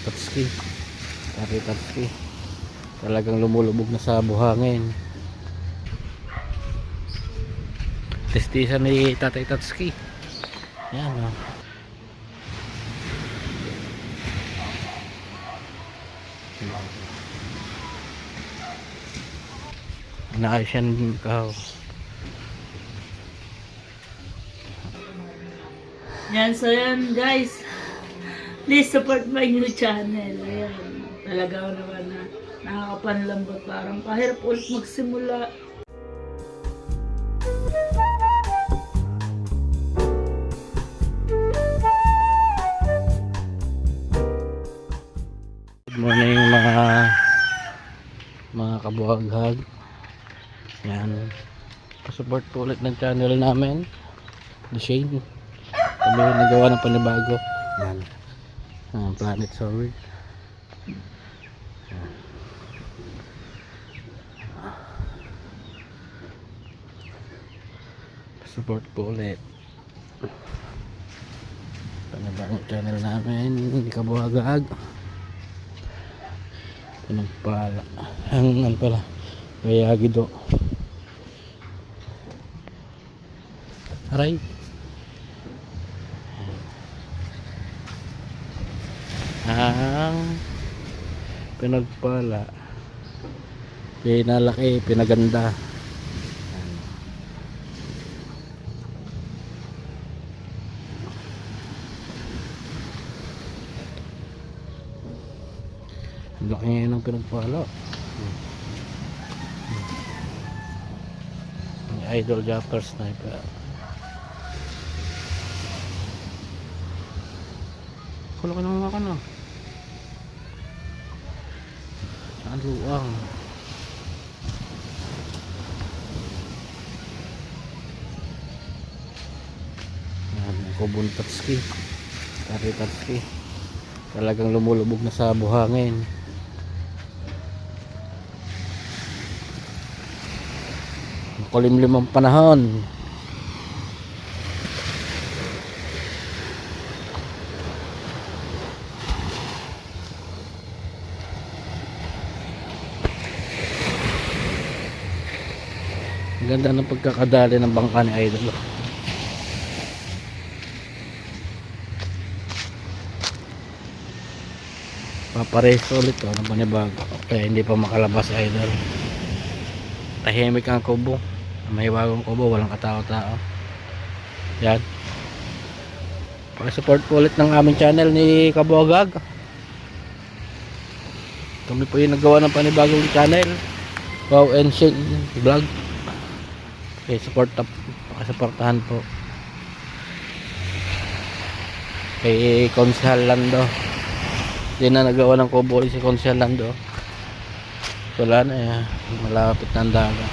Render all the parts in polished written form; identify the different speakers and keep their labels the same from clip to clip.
Speaker 1: Tatsuki. Tatay Tatsuki. Talagang lumulubog na sa buhangin. Testisan ni Tatay Tatsuki. Yan o. Naayos yan kao.
Speaker 2: Yan, so yan guys. Please support my new channel. Ayan. Talaga naman na nakakapanlambot. Parang kahirap ulit magsimula.
Speaker 1: Good morning mga kabuhaghag. Yan. Pasupport po ulit ng channel namin. The Shane. Kami nagawa ng panibago. Yan. Planet Sword. Support po ulit. Panibagong channel namin. Hindi kabuhaghag. Anong pala? Ang pala? Bayagido. Aray. Ang pinagpala, pinalaki, pinaganda. Ang laki ngayon ng pinagpala. Ang idol jumper sniper. Kulo ka naman ka na. Saan luang? Yan, Kobun Tatsuki. Tatay Tatsuki. Talagang lumulubog na sa buhangin. Makulimlim ang panahon. Ganda ng pagkakadali ng bangka ni Idol. Papareso ulit to ng panibago. Kaya hindi pa makalabas si Idol. Tahimik ang kubo. May bagong kubo, walang katao-tao. Yan. Pakisupport po ulit ng aming channel ni Kabuhaghag. Kami po yung nagawa ng panibagong channel. Wow and Shane Vlog. Okay, pakisuportahan po kay Konsehal Lando. Hindi na nagawa ng kubo si Konsehal Lando. Wala na eh, malapit na ang dagat.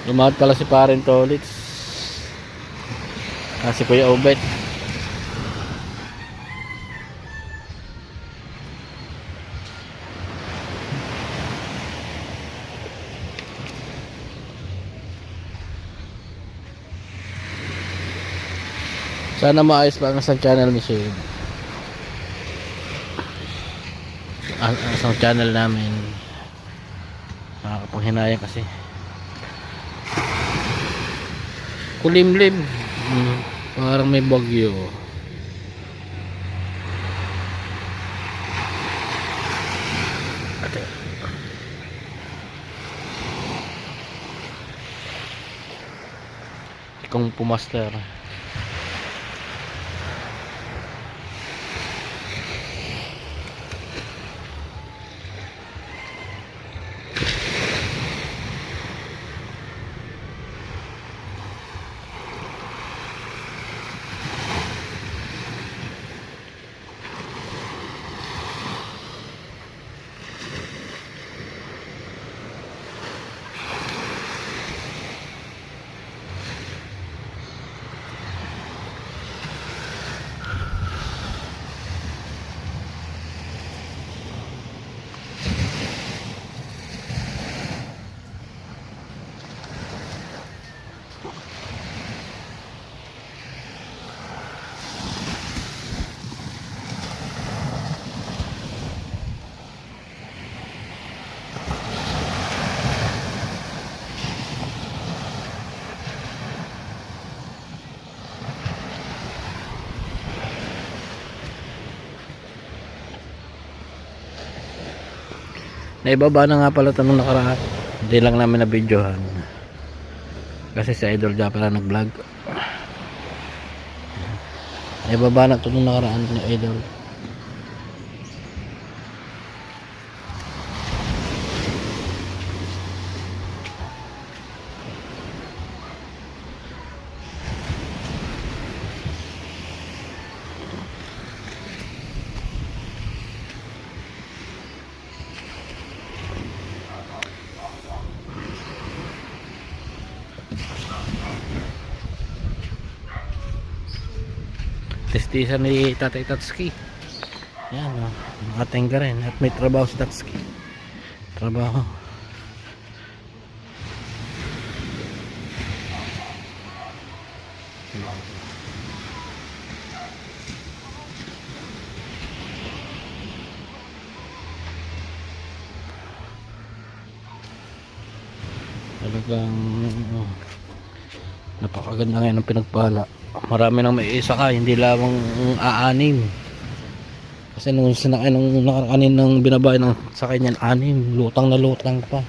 Speaker 1: Lumahad pala si Parin Tolits. Si Kuya Obet. Sana maayos pa ang isang channel ni Shane. Ang isang channel namin. Nakakapanghinayang kasi. Kulimlim. Parang may bagyo. Ate. Ikong pumaster. Naibaba na nga pala ito nung nakaraan. Hindi lang namin na videohan. Kasi si Idol Japper ang nag-vlog. Naibaba na ito nung nakaraan ni Idol. Testisan ni Tatay Tatsuki. Yan o, nakatingga rin at may trabaho si Tatsuki. Trabaho. Talagang napakaganda ngayon ng pinagpala. Marami nang may isa ka, hindi lamang aanim. Kasi nung sinakay ng nakakanin ng binabay ng sakay niyan, anim, lutang na lutang pa.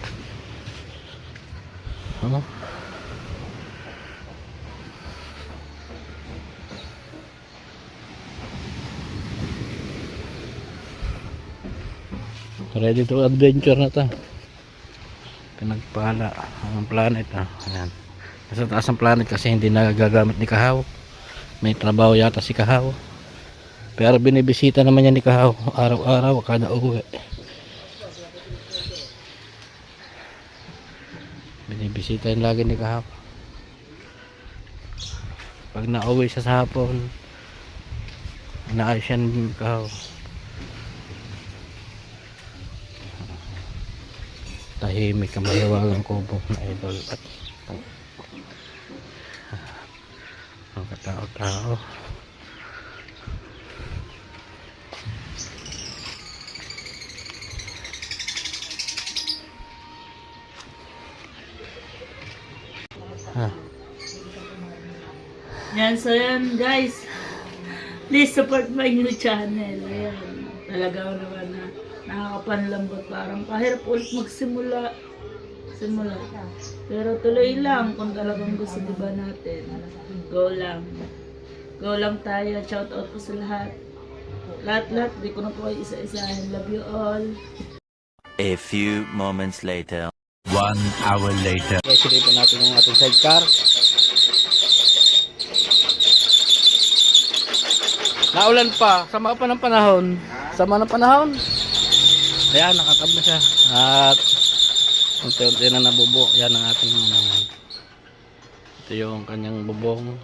Speaker 1: Ano? Ready to adventure na ta. Pinagpala ang planet ayan. Nasa taas ng planet kasi hindi nagagamit ni Kahaw. May trabaho yata si Kahaw. Pero binibisita naman niya ni Kahaw araw-araw kada uwi. Binibisita yun lagi ni Kahaw. Pag nauwi siya sa hapon, inaayos siya ni Kahaw. Tahimik ang mahiwagang kubo na Idol at ang katao-tao.
Speaker 2: Yan, so yan guys. Please support my new channel. Ayan. Talaga naman na nakakapanlambot. Parang kahirap ulit magsimula. Pero tuloy lang kung talagang gusto diba natin. Go lang. Go lang tayo. Shout out po sa lahat. Lahat. Di ko na po isa-isahin. Love you all.
Speaker 3: A few moments later. 1 hour later.
Speaker 1: Okay, silipan natin yung ating sidecar. Naulan pa, sama pa ng panahon. Ayan, nakatab na siya. At unti-unti na nabubo. Yan ang ating ito yung kanyang bubong.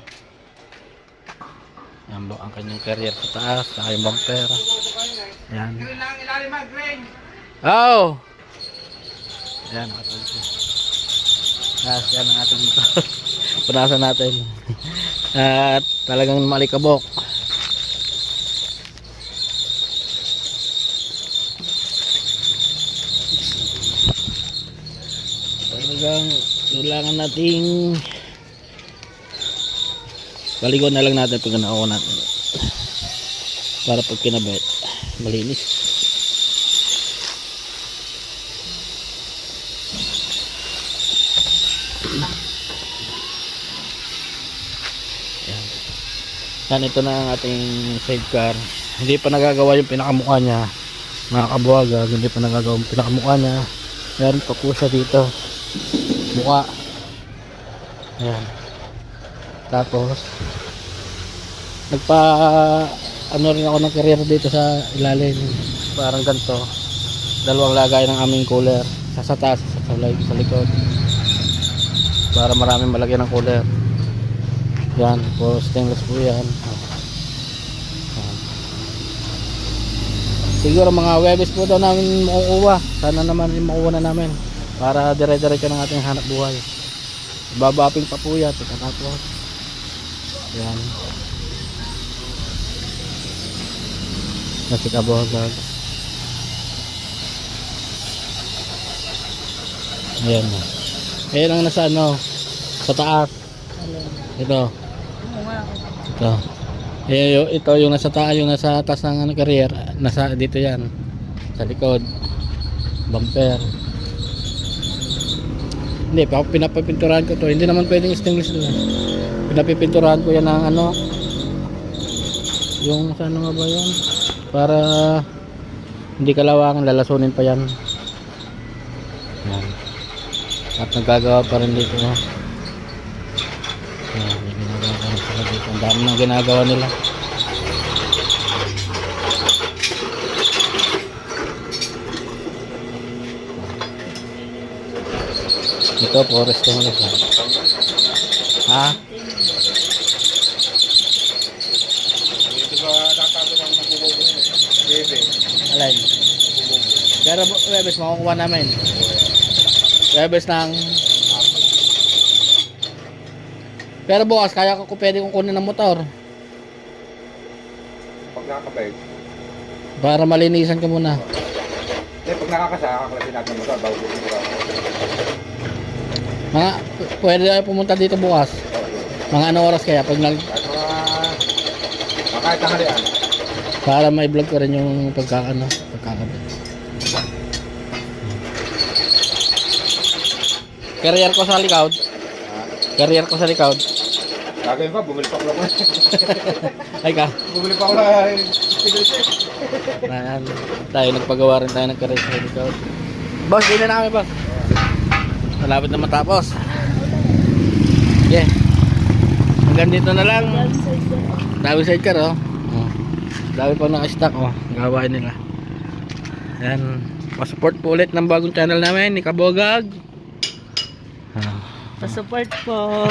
Speaker 1: Yan ba ang kanyang carrier sa taas, saka yung bumper. Yan. Oh! Yan, nakatab siya. Yan ang ating motor. Punasan natin. At talagang malikabok. Talagang kailangan nating baligon na lang natin pag nauwa natin para pag kinabit malinis. Yan, ito na ang ating sidecar. Hindi pa nagagawa yung pinakamukha niya, mga kabuwaga. Hindi pa nagagawa yung pinakamukha niya. Meron pa po siya dito mukha. Ayan. Tapos ano rin ako ng career dito sa ilalim. Parang ganito. Dalawang lagay ng aming cooler. Sa taas, sa likod. Para maraming malagyan ng cooler. Yan. Po stainless po yan. Siguro mga Webes po daw namin makukuha. Sana naman yung makuha na namin. Para dire-diretso ng ating hanap buhay. Babaping pa po yan. Tapos yan. Nasi kabogag. Ayan. Ayan ang nasa ano, sa taas. Ito. Ito yung nasa taas, yung nasa taas ng career. Nasa dito yan. Sa likod. bumper. Hindi, pinapapinturahan ko to. Hindi naman pwedeng stainless doon. Pinapipinturahan ko yan ng ano, yung sa ano nga ba yun, para hindi kalawangan, lalasunin pa yan. Yan. At nagagawa pa rin dito. Yan, may ginagawa pa rin sila dito. Ang dami ng ginagawa nila. Ito, forest ko mga sa. Ha? Alay. Pero webes makukuha namin. Webes ng. Pero bukas kaya ko pwede kong kunin ng motor.
Speaker 4: Pag nakakabay,
Speaker 1: Para malinisan ko muna.
Speaker 4: pag nakakasa, kaklasin natin mo bago dito.
Speaker 1: Mga pwede tayo pumunta dito bukas. Mga ano oras kaya pag nag
Speaker 4: Kahit tanghalian.
Speaker 1: para ma-vlog ko rin yung pagkakabit. Carrier ko sa likod. Carrier ko sa likod.
Speaker 4: Gagawin ko, bumili pa ako lang.
Speaker 1: Ay ka.
Speaker 4: Bumili pa ako lang.
Speaker 1: Ayan. Tayo nagpagawa rin tayo ng carrier sa likod. Boss, din na namin boss. Malapit na matapos. Yeah. Hanggang dito na lang. Dami sidecar oh. Dami pa naka-stock oh. Gawain nila. Ayan. Pa-support po ulit ng bagong channel namin ni Kabogag.
Speaker 2: Pa-support po.